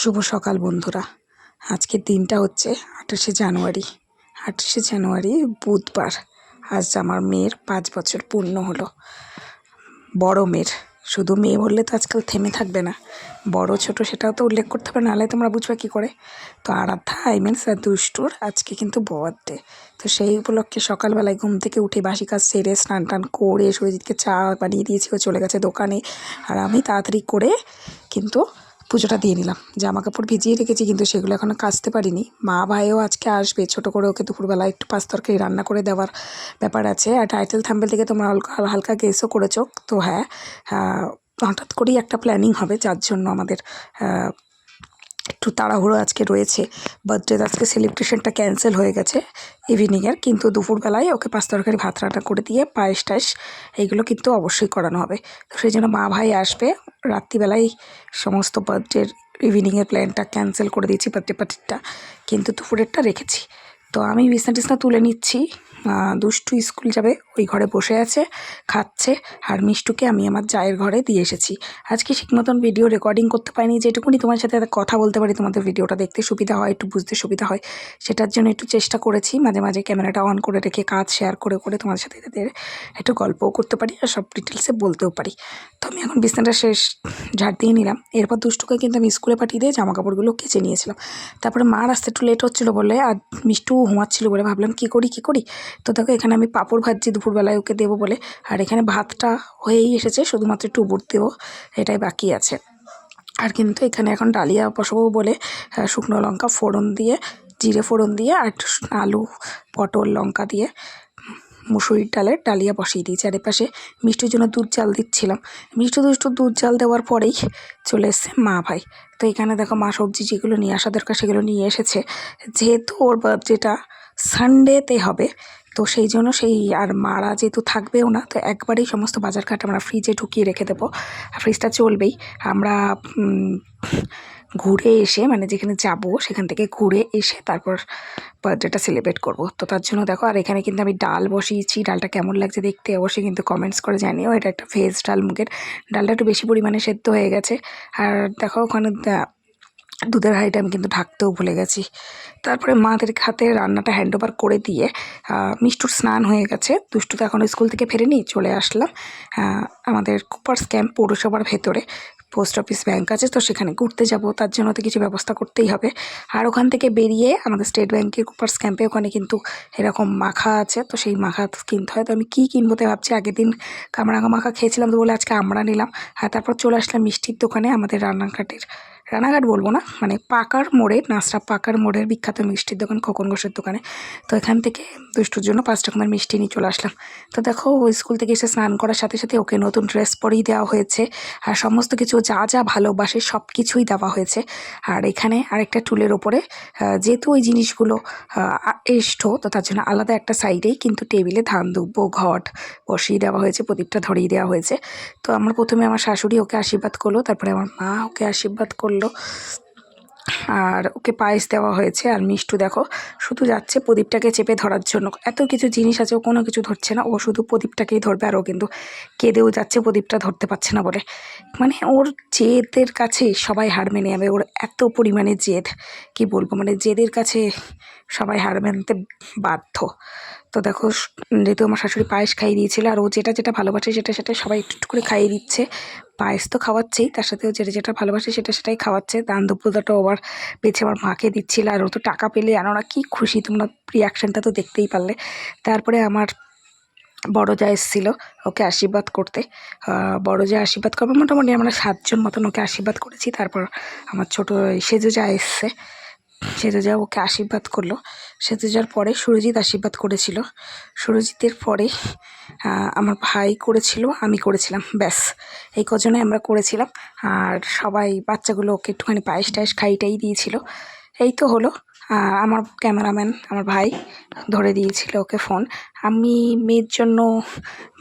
শুভ সকাল বন্ধুরা। আজকের দিনটা হচ্ছে 28শে জানুয়ারি। 28শে জানুয়ারি বুধবার। আজ আমার মেয়ের 5 বছর পূর্ণ হলো। বড় মেয়ের, শুধু মেয়ে বললে তো আজকাল থেমে থাকবে না, বড় ছোট সেটাও তো উল্লেখ করতে হবে, নাহলে তোমরা বুঝবে কী করে। তো আরাধ্যা মিনস দুষ্টুর আজকে কিন্তু বার্থডে। তো সেই উপলক্ষে সকালবেলায় ঘুম থেকে উঠে বাসি কাজ সেরে স্নান টান করে সুরজিৎকে চা বানিয়ে দিয়েছি, ও চলে গেছে দোকানে। আর আমি তাড়াতাড়ি করে কিন্তু পুজোটা দিয়ে নিলাম। জামা কাপড় ভিজিয়ে রেখেছি কিন্তু সেগুলো এখনও কাচতে পারিনি। মা ভাইও আজকে আসবে, ছোটো করে ওকে দুপুরবেলা একটু পাঁচ তরকারি রান্না করে দেওয়ার ব্যাপার আছে। আর টাইটেল থাম্বনেল থেকে তোমরা হালকা গেসও করেছো। তো হ্যাঁ, হঠাৎ করেই একটা প্ল্যানিং হবে, যার জন্য আমাদের একটু তাড়াহুড়ো আজকে রয়েছে। বার্থডে আজকে সেলিব্রেশনটা ক্যান্সেল হয়ে গেছে ইভিনিংয়ের, কিন্তু দুপুরবেলায় ওকে পাঁচ তরকারি ভাত রান্না করে দিয়ে পায়েস টায়েস এইগুলো কিন্তু অবশ্যই করানো হবে। তো সেই জন্য মা ভাই আসবে। রাত্রিবেলায় সমস্ত বার্থডের ইভিনিংয়ের প্ল্যানটা ক্যান্সেল করে দিয়েছি, বার্থডে পার্টিটা, কিন্তু দুপুরেরটা রেখেছি। তো আমি বিছনা টিছনা তুলে নিচ্ছি। দুষ্টু স্কুল যাবে, ওই ঘরে বসে আছে খাচ্ছে। আর মিষ্টুকে আমি আমার জায়ের ঘরে দিয়ে এসেছি। আজকে ঠিক মতন ভিডিও রেকর্ডিং করতে পারিনি, যেটুকুনি তোমার সাথে কথা বলতে পারি, তোমাদের ভিডিওটা দেখতে সুবিধা হয়, একটু বুঝতে সুবিধা হয়, সেটার জন্য একটু চেষ্টা করেছি মাঝে মাঝে ক্যামেরাটা অন করে রেখে কাজ শেয়ার করে করে তোমাদের সাথে একটু গল্পও করতে পারি আর সব ডিটেলসে বলতেও পারি। তো আমি এখন বিছনাটা শেষ ঝাড় দিয়ে নিলাম। এরপর দুষ্টুকে কিন্তু আমি স্কুলে পাঠিয়ে দিয়ে জামা কাপড়গুলো কেচে নিয়েছিলাম। তারপরে মার আসতে একটু লেট হচ্ছিলো বলে আর মিষ্টু ঘুমাচ্ছিল বলে ভাবলাম কী করি। তো দেখো এখানে আমি পাঁপড় ভাজছি দুপুরবেলায় ওকে দেবো বলে। আর এখানে ভাতটা হয়েই এসেছে, শুধুমাত্র একটু উপর দেবো, এটাই বাকি আছে। আর কিন্তু এখানে এখন ডালিয়া বসাবো বলে শুকনো লঙ্কা ফোড়ন দিয়ে, জিরে ফোড়ন দিয়ে আর আলু পটল লঙ্কা দিয়ে মুসুরির ডালের ডালিয়া বসিয়ে দিয়েছি। আর এপাশে মিষ্টির জন্য দুধ জাল দিচ্ছিলাম। দুষ্টু দুধ জাল দেওয়ার পরেই চলে এসছে মা ভাই। তো এখানে দেখো মা সবজি যেগুলো নিয়ে আসা দরকার সেগুলো নিয়ে এসেছে। যেহেতু ওর বার্থডেটা সানডেতে হবে, তো সেই জন্য আর মারা যেহেতু থাকবেও না, তো একবারেই সমস্ত বাজারঘাট আমরা ফ্রিজে ঢুকিয়ে রেখে দেবো। আর ফ্রিজটা চলবেই। আমরা ঘুরে এসে, মানে যেখানে যাব সেখান থেকে ঘুরে এসে তারপর বার্থডেটা সেলিব্রেট করব। তো তার জন্য দেখো, আর এখানে কিন্তু আমি ডাল বসিয়েছি। ডালটা কেমন লাগছে দেখতে অবশ্যই কিন্তু কমেন্টস করে জানিও। এটা একটা ভেজ ডাল, মুগের ডালটা একটু বেশি পরিমাণে সেদ্ধ হয়ে গেছে। আর দেখো ওখানে দুধের হাঁড়িটা আমি কিন্তু ঢাকতেও ভুলে গেছি। তারপরে মাদের হাতে রান্নাটা হ্যান্ড ওভার করে দিয়ে মিষ্টুর স্নান হয়ে গেছে। দুষ্টু তো এখনও স্কুল থেকে ফেরেনি, চলে আসলাম আমাদের কুপার্স ক্যাম্প পৌরসভার ভেতরে। পোস্ট অফিস ব্যাংক আছে, তো সেখানে ঘুরতে যাব, তার জন্য তো কিছু ব্যবস্থা করতেই হবে। আর ওখান থেকে বেরিয়ে আমাদের স্টেট ব্যাংকের কুপার্স ক্যাম্পে ওখানে কিন্তু এরকম মাখা আছে, তো সেই মাখা কিনতে হয়। তো আমি কী কিনবো তো ভাবছি, আগের দিন কামরাঙা মাখা খেয়েছিলাম তো বলে আজকে আমরা নিলাম। আর তারপর চলে আসলাম মিষ্টির দোকানে, আমাদের রানাঘাট বলবো না, মানে পাকার মোড়ে, নাসরা পাকার মোড়ের বিখ্যাত মিষ্টির দোকান খোকন ঘোষের দোকানে। তো এখান থেকে দুষ্টুর জন্য 5 রকমের মিষ্টি নিয়ে চলে আসলাম। তো দেখো ও স্কুল থেকে এসে স্নান করার সাথে সাথে ওকে নতুন ড্রেস পরিয়ে দেওয়া হয়েছে। আর সমস্ত কিছু যা যা ভালোবাসে সব কিছুই দেওয়া হয়েছে। আর এখানে আরেকটা টুলের ওপরে, যেহেতু ওই জিনিসগুলো এষ্ঠ, তো তার জন্য আলাদা একটা সাইডেই কিন্তু টেবিলে ধান দুব্বো ঘট বসিয়ে দেওয়া হয়েছে, প্রদীপটা ধরিয়ে দেওয়া হয়েছে। তো প্রথমে আমার শাশুড়ি ওকে আশীর্বাদ করলো, তারপরে আমার মা ওকে আশীর্বাদ করলো, আর ওকে পায়েস দেওয়া হয়েছে। আর মিষ্টু দেখো শুধু যাচ্ছে প্রদীপটাকে চেপে ধরার জন্য। এত কিছু জিনিস আছে, ও কোনো কিছু ধরছে না, ও শুধু প্রদীপটাকেই ধরবে। আর ও কিন্তু কেঁদেও যাচ্ছে প্রদীপটা ধরতে পারছে না বলে। মানে ওর জেদের কাছে সবাই হার মেনে যাবে, ওর এত পরিমাণে জেদ, কি বলবো, মানে জেদের কাছে সবাই হার মানতে বাধ্য। তো দেখো, যেহেতু আমার শাশুড়ি পায়েস খাইয়ে দিয়েছিল, আর ও যেটা যেটা ভালোবাসে সেটা সবাই একটু একটু করে খাইয়ে দিচ্ছে। পায়েস তো খাওয়াচ্ছেই, তার সাথেও যেটা যেটা ভালোবাসে সেটাই খাওয়াচ্ছে। দান দুপুরটাও আবার বেছে আমার মাকে দিচ্ছিল। আর ও তো টাকা পেলে আনো না, কী খুশি, তোমরা রিয়াকশানটা তো দেখতেই পারলে। তারপরে আমার বড় যা এসেছিলো ওকে আশীর্বাদ করতে। বড় যা আশীর্বাদ করবে, মোটামুটি আমরা 7 জন মতন ওকে আশীর্বাদ করেছি। তারপর আমার ছোটো সেজু যা এসছে, সেজু যা ওকে আশীর্বাদ করলো। সেজু যাওয়ার পরে সুরজিৎ আশীর্বাদ করেছিল। সুরজিতের পরে আমার ভাই করেছিল, আমি করেছিলাম, ব্যাস এই কজনে আমরা করেছিলাম। আর সবাই বাচ্চাগুলো ওকে একটুখানি পায়েস টায়েস খাইটাই দিয়েছিল। এই তো হলো। আর আমার ক্যামেরাম্যান আমার ভাই ধরে দিয়েছিল ওকে ফোন। আমি মেয়ের জন্য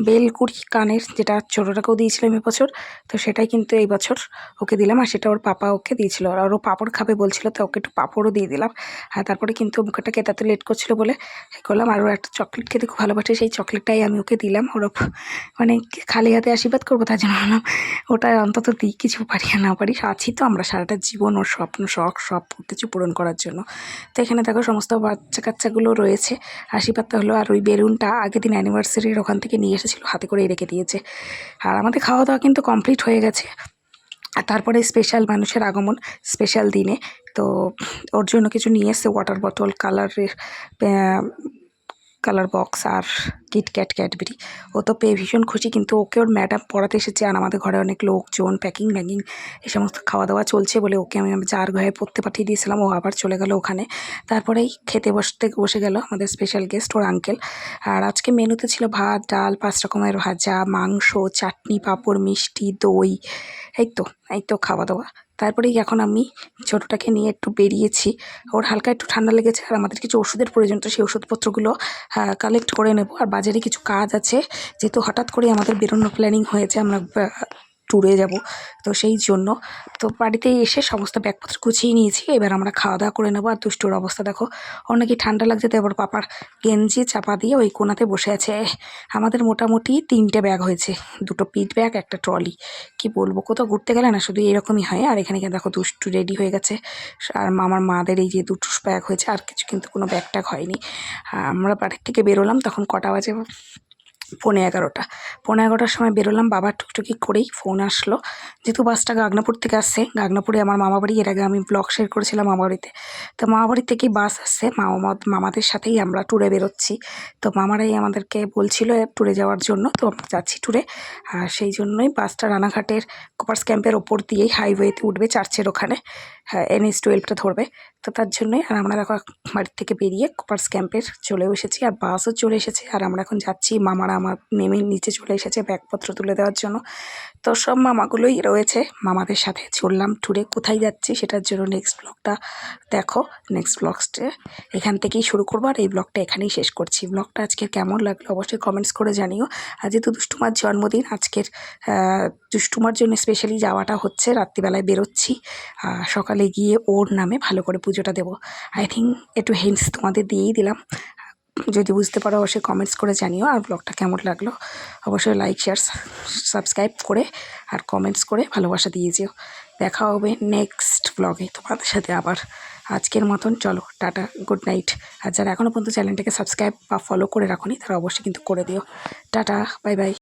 বেলকুড়ি কানের, যেটা ছোটোটাকেও দিয়েছিলাম এবছর, তো সেটাই কিন্তু এই বছর ওকে দিলাম। আর সেটা ওর পাপা ওকে দিয়েছিল, আর ও পাঁপড় খাবে বলছিল, তো ওকে একটু পাঁপড়ও দিয়ে দিলাম। আর তারপরে কিন্তু মুখটা খেতে লেট করছিল বলে করলাম। আর ও একটা চকলেট খেতে খুব ভালোবাসে, সেই চকলেটটাই আমি ওকে দিলাম। ওরা মানে খালি হাতে আশীর্বাদ করবো, তার জন্য ভাবলাম ওটা অন্তত দিই, কিছু পারি আর না পারি আছি তো আমরা সারাটা জীবন ওর স্বপ্ন শখ সব কিছু পূরণ করার জন্য। তো এখানে দেখো সমস্ত বাচ্চা কাচ্চাগুলো রয়েছে, আশীর্বাদটা হলো। আর ওই বেলুনটা আগের দিন অ্যানিভার্সারির ওখান থেকে নিয়ে এসেছিলো, হাতে করে রেখে দিয়েছে। আর আমাদের খাওয়া দাওয়া কিন্তু কমপ্লিট হয়ে গেছে। আর তারপরে স্পেশাল মানুষের আগমন স্পেশাল দিনে, তো ওর জন্য কিছু নিয়ে এসছে, ওয়াটার বটল, কালার বক্স আর কিটক্যাট, ক্যাডবেরি। ও তো পেয়ে ভীষণ খুশি, কিন্তু ওকে ওর ম্যাডাম পড়াতে এসেছে, আর আমাদের ঘরে অনেক লোকজন, প্যাকিং ব্যাকিং এই সমস্ত খাওয়া দাওয়া চলছে বলে ওকে আমি যার ঘরে পড়তে পাঠিয়ে দিয়েছিলাম, ও আবার চলে গেল ওখানে। তারপরেই খেতে বসে গেল আমাদের স্পেশাল গেস্ট ওর আঙ্কেল। আর আজকে মেনুতে ছিল ভাত, ডাল, 5 রকমের ভাজা, মাংস, চাটনি, পাঁপড়, মিষ্টি, দই। এই তো খাওয়া দাওয়া। তারপরেই এখন আমি ছোটোটাকে নিয়ে একটু বেরিয়েছি। ওর হালকা একটু ঠান্ডা লেগেছে, আর আমাদের কিছু ওষুধের প্রয়োজন, তো সেই ওষুধপত্রগুলো কালেক্ট করে নেব। আর বাজারে কিছু কাজ আছে, যেহেতু হঠাৎ করে আমাদের বেরোনোর প্ল্যানিং হয়েছে, আমরা ট্যুরে যাব, তো সেই জন্য তো বাড়িতে এসে সমস্ত ব্যাগপত্র গুছিয়ে নিয়েছি। এবার আমরা খাওয়া দাওয়া করে নেবো। আর দুষ্টুর অবস্থা দেখো, অনেকে ঠান্ডা লাগছে, তো এবার পাপার গেঞ্জি চাপা দিয়ে ওই কোনাতে বসে আছে। আমাদের মোটামুটি 3টে ব্যাগ হয়েছে, 2টো পিঠ ব্যাগ, একটা ট্রলি। কি বলবো, কোথাও ঘুরতে গেলে না শুধু এরকমই হয়। আর এখানে দেখো দুষ্টু রেডি হয়ে গেছে। আর আমার মাদের এই যে 2টো ব্যাগ হয়েছে, আর কিছু কিন্তু কোনো ব্যাগ ট্যাগ হয়নি। আমরা বাড়ির থেকে বেরোলাম তখন কটা বাজে, 11:15। 11:15টার সময় বেরোলাম, বাবার টুকটুকি করেই ফোন আসলো, যেহেতু বাসটা গাগনাপুর থেকে আসছে। গাগনাপুরে আমার মামাবাড়ি, এর আগে আমি ব্লগ শেয়ার করেছিলাম মামাবাড়িতে। তো মামাবাড়ি থেকেই বাস আসছে, মামাদের সাথেই আমরা ট্যুরে বেরোচ্ছি। তো মামারাই আমাদেরকে বলছিল ট্যুরে যাওয়ার জন্য, তো আমরা যাচ্ছি ট্যুরে। আর সেই জন্যই বাসটা রানাঘাটের কপার্স ক্যাম্পের ওপর দিয়েই হাইওয়েতে উঠবে, চার্চের ওখানে, হ্যাঁ NH-12টা ধরবে। তো তার জন্যই আর আমরা দেখো বাড়ির থেকে বেরিয়ে কপার্স ক্যাম্পের চলেও এসেছি, আর বাসও চলে এসেছে। আর আমরা এখন যাচ্ছি, মামারা আমার নেমে নিচে চলে এসেছে ব্যাগপত্র তুলে দেওয়ার জন্য। তো সব মামাগুলোই রয়েছে, মামাদের সাথে চললাম ট্যুরে। কোথায় যাচ্ছি সেটার জন্য নেক্সট ব্লগটা দেখো। নেক্সট ব্লগসটা এখান থেকেই শুরু করবো, আর এই ব্লগটা এখানেই শেষ করছি। ব্লগটা আজকের কেমন লাগলো অবশ্যই কমেন্টস করে জানিও। আর যেহেতু দুষ্টুমার জন্মদিন আজকের, দুষ্টুমার জন্য স্পেশালি যাওয়াটা হচ্ছে, রাত্রিবেলায় বেরোচ্ছি। সকালে গিয়ে ওর নামে ভালো করে পুজোটা দেবো। আই থিঙ্ক একটু হিন্টস তোমাদের দিয়েই দিলাম, যদি বুঝতে পারো অবশ্যই কমেন্টস করে জানিও। আর ব্লগটা কেমন লাগলো অবশ্যই লাইক, শেয়ার, সাবস্ক্রাইব করে আর কমেন্টস করে ভালোবাসা দিয়ে যেও। দেখা হবে নেক্সট ব্লগে তোমাদের সাথে আবার। আজকের মতন চলো, টাটা, গুড নাইট। আর যারা এখনও পর্যন্ত চ্যানেলটাকে সাবস্ক্রাইব বা ফলো করে রাখোনি, তারা অবশ্যই কিন্তু করে দিও। Tata, bye bye.